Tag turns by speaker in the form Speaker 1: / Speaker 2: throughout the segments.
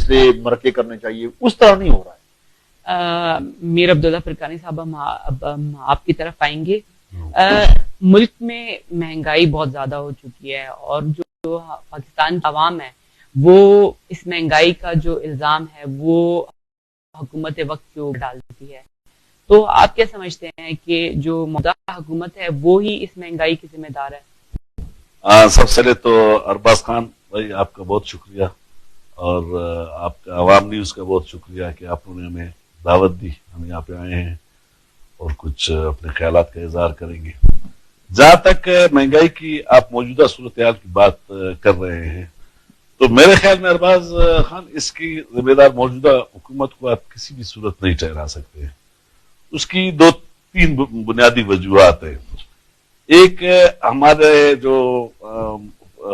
Speaker 1: فیصلے مرکے کرنے چاہیے، اس طرح نہیں ہو رہا ہے.
Speaker 2: میر عبداللہ فرقانی صاحب، ہم آپ کی طرف آئیں گے. ملک میں مہنگائی بہت زیادہ ہو چکی ہے، اور جو پاکستان کی عوام ہے وہ اس مہنگائی کا جو الزام ہے وہ حکومت وقت کے اوپر ڈالتی ہے. تو آپ کیا سمجھتے ہیں کہ جو موجودہ حکومت ہے وہ ہی اس مہنگائی کی ذمہ دار ہے؟
Speaker 3: سب سے پہلے تو ارباز خان بھائی آپ کا بہت شکریہ، اور آپ کا عوام نیوز کا بہت شکریہ کہ آپ نے ہمیں دعوت دی، ہم یہاں پہ آئے ہیں اور کچھ اپنے خیالات کا اظہار کریں گے. جہاں تک مہنگائی کی آپ موجودہ صورتحال کی بات کر رہے ہیں، تو میرے خیال میں ارباز خان اس کی ذمہ دار موجودہ حکومت کو آپ کسی بھی صورت نہیں ٹھہرا سکتے. اس کی دو تین بنیادی وجوہات ہیں. ایک ہمارے جو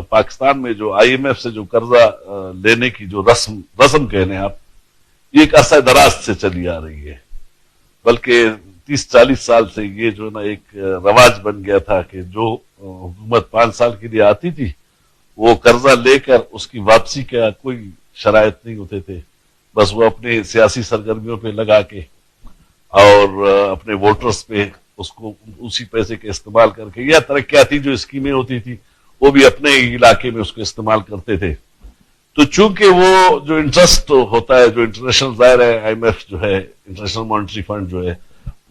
Speaker 3: پاکستان میں جو آئی ایم ایف سے جو قرضہ لینے کی جو رسم کہنے آپ، یہ ایک عرصہ دراز سے چلی آ رہی ہے، بلکہ 30-40 سال سے یہ جو نا ایک رواج بن گیا تھا کہ جو حکومت 5 سال کے لیے آتی تھی وہ قرضہ لے کر اس کی واپسی کا کوئی شرائط نہیں ہوتے تھے، بس وہ اپنے سیاسی سرگرمیوں پہ لگا کے اور اپنے ووٹرز پہ اس کو اسی پیسے کے استعمال کر کے، یا ترقیاتی جو اسکیمیں ہوتی تھی وہ بھی اپنے علاقے میں اس کو استعمال کرتے تھے. تو چونکہ وہ جو انٹرسٹ ہوتا ہے، جو انٹرنیشنل ظاہر ہے آئی ایم ایف جو ہے، انٹرنیشنل مانیٹری فنڈ جو ہے،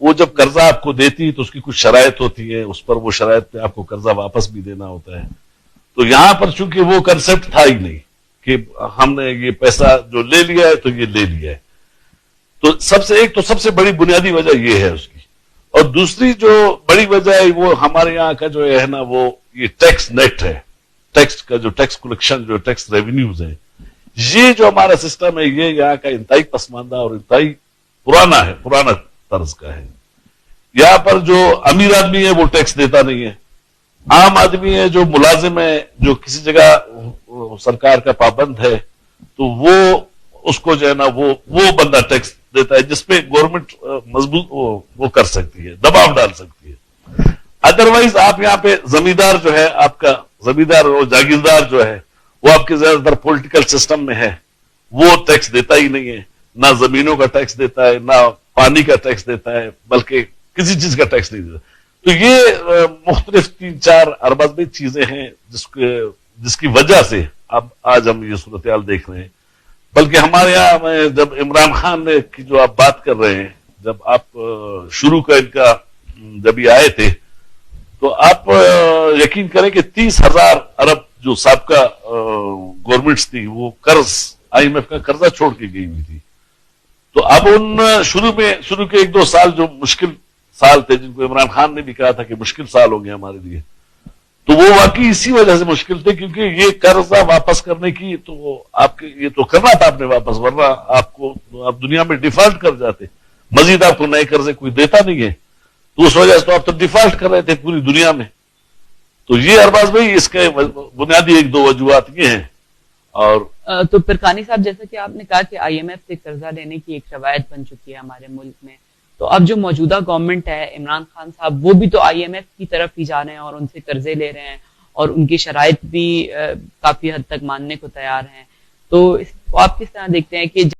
Speaker 3: وہ جب قرضہ آپ کو دیتی تو اس کی کچھ شرائط ہوتی ہے، اس پر وہ شرائط پہ آپ کو قرضہ واپس بھی دینا ہوتا ہے. تو یہاں پر چونکہ وہ کنسپٹ تھا ہی نہیں کہ ہم نے یہ پیسہ جو لے لیا ہے تو یہ لے لیا ہے، تو سب سے بڑی بنیادی وجہ یہ ہے اس کی. اور دوسری جو بڑی وجہ ہے وہ ہمارے یہاں کا جو ہے نا، وہ یہ ٹیکس نیٹ ہے، ٹیکس کا جو ٹیکس کلیکشن، جو ٹیکس ریونیوز ہے، یہ جو ہمارا سسٹم ہے یہ یہاں کا انتہائی پسماندہ اور انتہائی پرانا طرز کا ہے. یہاں پر جو امیر آدمی ہے وہ ٹیکس دیتا نہیں ہے، عام آدمی ہے جو ملازم ہے، جو کسی جگہ سرکار کا پابند ہے، تو وہ اس کو جو ہے نا وہ بندہ ٹیکس دیتا ہے، جس پہ گورنمنٹ مضبوط وہ کر سکتی ہے، دباؤ ڈال سکتی ہے. ادروائز آپ یہاں پہ زمیندار جو ہے، آپ کا زمیندار اور جاگیردار جو ہے، وہ آپ کے زیادہ تر پولیٹیکل سسٹم میں ہے، وہ ٹیکس دیتا ہی نہیں ہے، نہ زمینوں کا ٹیکس دیتا ہے، نہ پانی کا ٹیکس دیتا ہے، بلکہ کسی چیز کا ٹیکس نہیں دیتا. تو یہ مختلف 3-4 ارباز چیزیں ہیں جس کی وجہ سے اب آج ہم یہ صورتحال دیکھ رہے ہیں. بلکہ ہمارے یہاں جب عمران خان کی جو آپ بات کر رہے ہیں، جب آپ شروع کا ان کا جب یہ آئے تھے تو آپ یقین کریں کہ 30,000 ارب جو سابقہ گورنمنٹس تھی وہ قرض آئی ایم ایف کا قرضہ چھوڑ کے گئی ہوئی تھی. تو اب ان شروع کے 1-2 سال جو مشکل سال تھے، جن کو عمران خان نے بھی کہا تھا کہ مشکل سال ہوں گے ہمارے لیے، تو وہ واقعی اسی وجہ سے مشکل تھے کیونکہ یہ قرضہ واپس کرنے کی تو آپ کے یہ تو کرنا تھا آپ نے واپس، ورنہ آپ دنیا میں ڈیفالٹ کر جاتے، مزید آپ کو نئے قرضے کوئی دیتا نہیں ہے، تو اس وجہ سے تو آپ تو ڈیفالٹ کر رہے تھے پوری دنیا میں. تو یہ ارباز بھائی اس کے بنیادی 1-2 وجوہات یہ ہیں. اور
Speaker 2: تو فرقانی صاحب، جیسا کہ آپ نے کہا کہ آئی ایم ایف سے قرضہ لینے کی ایک روایت بن چکی ہے ہمارے ملک میں، تو اب جو موجودہ گورنمنٹ ہے، عمران خان صاحب، وہ بھی تو آئی ایم ایف کی طرف ہی جا رہے ہیں اور ان سے قرضے لے رہے ہیں اور ان کی شرائط بھی کافی حد تک ماننے کو تیار ہیں. تو اس کو آپ کس طرح دیکھتے ہیں کہ